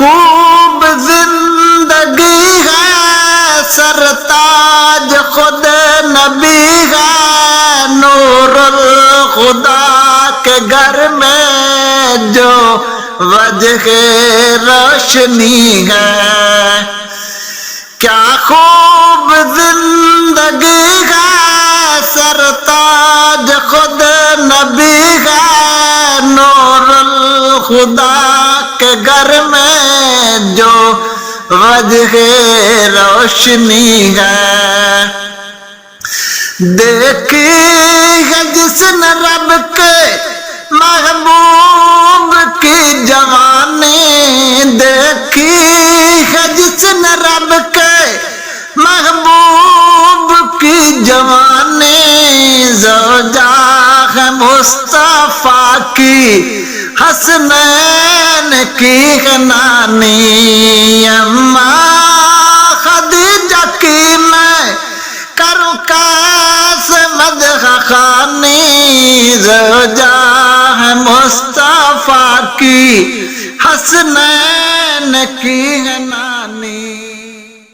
خوب زندگی ہے سرتاج خود نبی ہے نور الخدا کے گھر میں جو وجہ روشنی ہے کیا خوب زندگی ہے سرتاج خود نبی ہے نور الخدا کے گھر میں جو وجہ روشنی ہے دیکھی ہے جس نے رب کے محبوب کی جوانی دیکھی ہے جس نے رب کے محبوب کی جوانی زوجہ ہے مصطفیٰ کی حسنین کی ہے نانی اماں خدیجہ کی میں کروں کیسے مدح خوانی زوجہ ہے مصطفیٰ کی حسنین کی ہے نانی